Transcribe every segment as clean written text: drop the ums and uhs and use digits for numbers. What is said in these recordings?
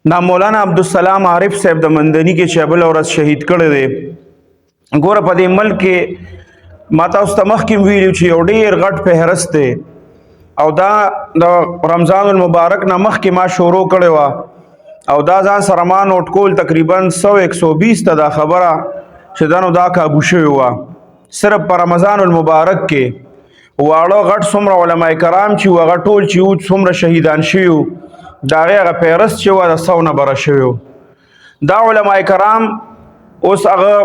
دا مولانا عبدالسلام عارف صاحب د مندنی کې چې بل ورځ شهید کړی دی. ګوره په دې ملک کې ما تاسو ته مخکې ویلو چې یو ډېر غټ فهرست دی او دا د رمضان المبارک نه مخکې ما شروع کړی وه او دا ځان سره ما نوټ کول تقریبا 100-120 ته دا خبره چې دا نو دا کابو شوې وه صرف په رمضان المبارک کې واړه غټ څومره علما کرام چې وو هغه ټول چې وو څومره شهیدان شوي وو د هغې هغه فهرست چې وه د 100 نه بره شوي وو. دا علما کرام اوس هغه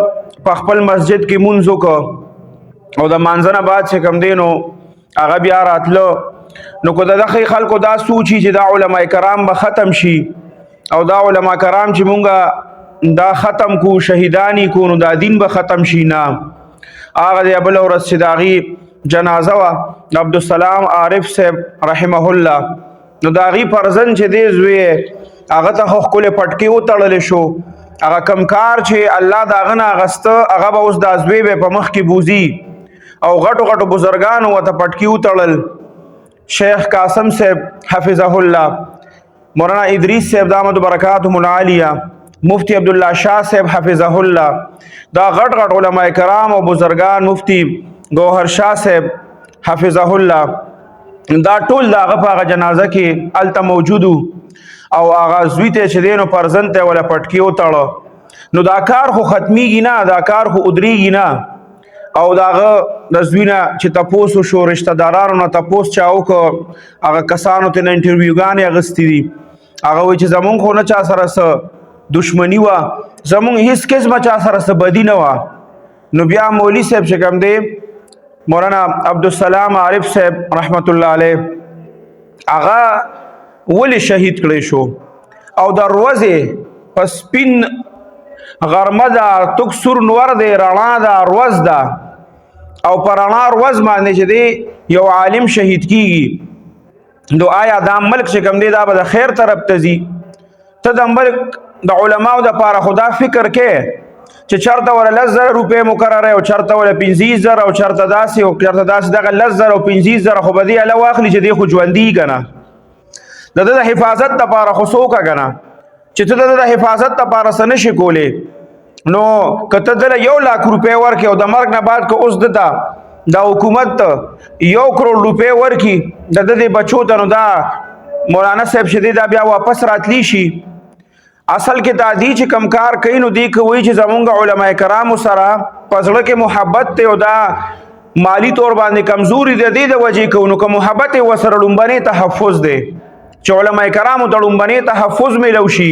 په خپل مسجد کې مونځ وکړه او د مانځه نه بعد چې کوم دی نو هغه بیا راتله نو که د دغې خلکو دا سوچي چې دا علما کرام به ختم شي او دا علما کرام چې مونږ دا ختم کو شهیدانی کو نو دا دین به ختم شي نه. هغه د بله ورځ چې د هغې جنازه وه د عبدالسلام عارف صاحب رحمه الله نو د هغې فرزند چې دی زوی هغه ته خو ښکلې پټکې وتړلی شو هغه کم کار چې الله د هغه نه اخسته هغه به اوس دا زوی به په مخ کې بوځي او غټو غټو بزرګانو ورته پټکي وتړل. شیخ قاسم صاحب حفظه الله، مولانا ادریس صاحب دامت برکاتهم العالیه، مفتی عبدالله شاه صاحب حفظه الله، دا غټ غټ علماء کرام او بزرګان، مفتی گوهر شاه صاحب حفظه الله، دا ټول د هغه په هغه جنازه کې هلته موجود او هغه زوی ته چې دی نو فرزند ته یې وله پټکي وتړه نو دا کار خو ختمیږي نه، دا کار خو ادریږي نه. او د هغه د زوی نه چې تپوس وشو رشته دارانو نه تپوس چا وکړه هغه کسانو ته نه انټرویوګانې اخیستې دي هغه وایي چې زمونږ خو نه چا سره څه دشمني وه، زمونږ هېڅ قسمه چا سره څه بدي نه وه. نو بیا مولوي صاحب چې کوم دی مولانا عبدالسلام عارف صاحب رحمت الله علیه هغه ولې شهید کړی شو او د ورځې په سپین غرمه ده تک سور نور دی رڼا ده ورځ ده او په رڼا ورځ باندې چې دی یو عالم شهید کیږي نو آیا دا ملک چې کوم دی دا به د خیر طرف ته ځي؟ ته د ملک د علماو دپاره خو دا فکر کې چې چرته وله 10,000 روپۍ مقرره او چرته وله 15,000 او چرته داسې او چرته داسې دغه 10,000 او 15,000 خو به دې اله واخلي چې دی خو ژوندي که نه د ده د حفاظت دپاره خو څه وکړه که نه چې ته د ده د حفاظت دپاره څه نه شي کولی نو که ته دله 1,00,000 روپۍ ورکړې او د مرګ نه بعد که اوس ده ته دا حکومت ته 1 کروڑ روپۍ ورکړي د ده دې بچو ته نو دا مولانا صاحب چې دی دا بیا واپس راتلی شي. اصل کې دا دی چې کم کار کوي نو دی کوي چې زمونږ علما کرامو سره په زړه کې محبت دی او دا مالی طور باندې کمزوري دی د وجې کوو نو که محبت یې ورسره لومبنې تحفظ دی چې علما کرامو ته لومبنې تحفظ میلو شي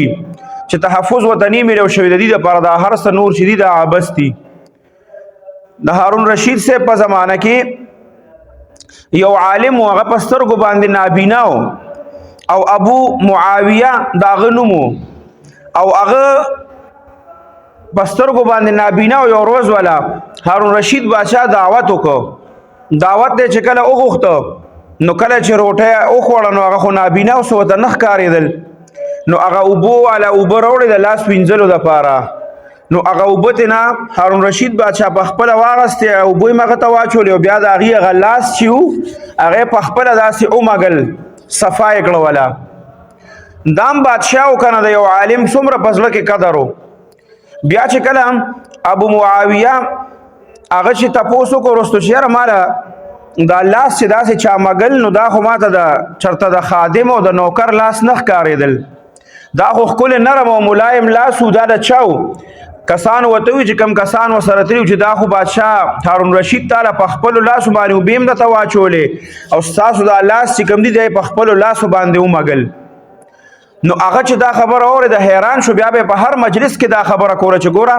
چې تحفظ ورته نه میلو شوي د دې دپاره دا هر څه نور چې دي دا عبث دي. د هارون رشید صاحب په زمانه کې یو عالم و هغه په سترګو باندې نابینا او ابو معاویه د هغه نوم او هغه بسترګو باندې نابینا او یو ورځ والا هارون رشید بادشاه دعوت وکړ دعوت دی چې کله وغوښته نو کله چې روټۍ وخوړه نو هغه خو نابینا او څه ورته نه ښکارېدل نو هغه اوبو والا اوبه راوړې د لاس وینځلو دپاره نو هغه اوبه ترې نه هارون رشید بادشاه په خپله واغستې اوبه یې هغه ته واچولې او بیا د هغې هغه لاس چې و هغه یې په خپله داسې ومږل صفا یې کړه والا. دام بادشاہ و کنه د یو عالم څومره په زړه کې قدر و. بیا چې کله ابو معاویه هغه چې تپوس وکړو وروستو چې یاره ماله دا لاس چې داسې چا مږل نو دا خو ماته د چرته د خادم او د نوکر لاس نه ښکارېدل دا خو ښکلی نرم او ملایم لاس و دا د چا و کسان ورته وي چې کوم کسان ورسره تللي چې دا خو بادشاه هارون رشید تاله په خپلو لاسو باندې اوبې هم درته واچولې او ستاسو دا لاس چې کوم دي دی په خپلو لاسو باندې ومږل. نو هغه چې دا خبره اورېده حیران شو بیا به په هر مجلس کې دا خبره کوله چې ګوره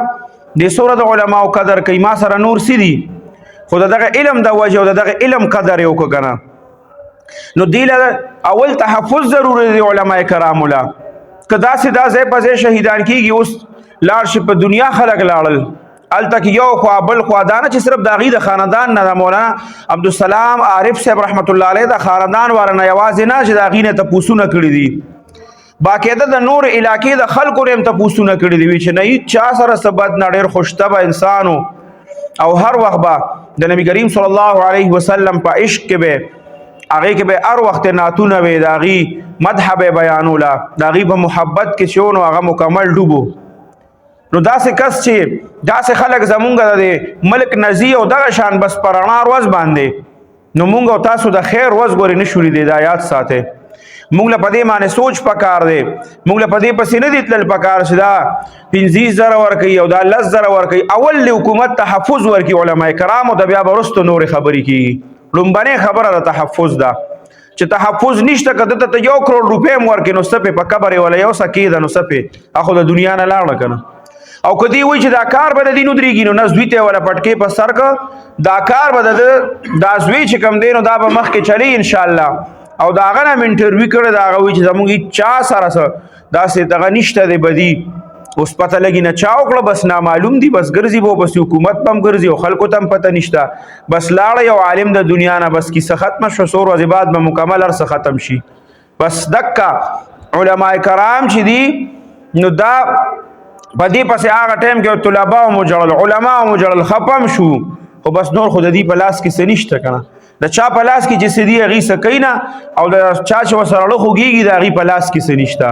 دې څومره د علماو قدر کوي ما سره نور څه دي خو د دغه علم د وجې او د دغه علم قدر یې وکړه که نه نو دې له اول تحفظ ضروري دی علما کرامو له که داسې دا ځای په ځای شهیدان کېږي اوس لاړ شي په دنیا خلک لاړل هلته کې یو خوا بل خوا دا نه چې صرف د هغې د خاندان نه د مولانا عبدالسلام عارف صاحب رحمت الله علیه د خاندان والا نه یوازې نه چې د هغې نه تپوسونه کړي دي باقاعده د نور علاقې د خلکو نه هم تپوسونه کړي دي چې نه هېڅ چا سره څه بد نه ډېر خوشطبع انسان او هر وخت به د نبي کریم صلی الله علیه وسلم په عشق کې به هغه کې به هر وخت نعتونه وي د هغې مدح به بیانوله د هغې په محبت کې چې نو هغه مکمل ډوبو. نو داسې کس چې داسې خلک زمونږ د ملک نزی او دغه شان بس په رڼا ورځ باندې نو مونږ او تاسو د خیر ورځ ګورې نه شو لیدی. دا یاد ساتئ. مونږ له په دې باندې سوچ پکار دی. مونږ له په دې پسې نه دي تلل پکار چې دا 50,000 ورکوي او دا 10,000 ورکوي. اول د حکومت تحفظ ورکړي علما کرامو ته، بیا به وروسته نورې خبرې کېږي. لومبنۍ خبره د تحفظ ده چې تحفظ نشته که دته ته 1 کروڑ روپۍ هم ورکړي نو څه پې په قبر یې ولا یو څه کېده نو څه پې هغه خو د دنیا نه لاړه که نه. او که دې وایي چې دا کار به د دې نه درېږي نو نه زوی ته یې ولا پټکې په سر که دا کار به د دا زوی چې کوم دی نو دا به مخکې چلی انشاءالله. او د هغه نه مې انټرویو کړی د هغه وایي چې زموږ هېچا سره څه داسې دغه نشته دی بدي. اوس پته لګي نه چا وکړه بس نامعلوم دي بس ګرځي به بس حکومت به هم ګرځي او خلکو ته هم پته نشته. بس لاړه یو عالم د دنیا نه بس کیسه ختمه شوه. څو ورځې بعد به مکمل هر څه ختم شي. بس دکه علما کرام چې دي نو دا په دې پسې هغه ټایم کې طلبا مو جړل علما مو جړل خپم شو خو بس نور خو د دې په لاس کې څه نشته که نه. د چا په لاس کې چې څه دي هغې څه کوي نه او د چا چې ورسره خوږېږي د هغې په لاس کې څه نشته.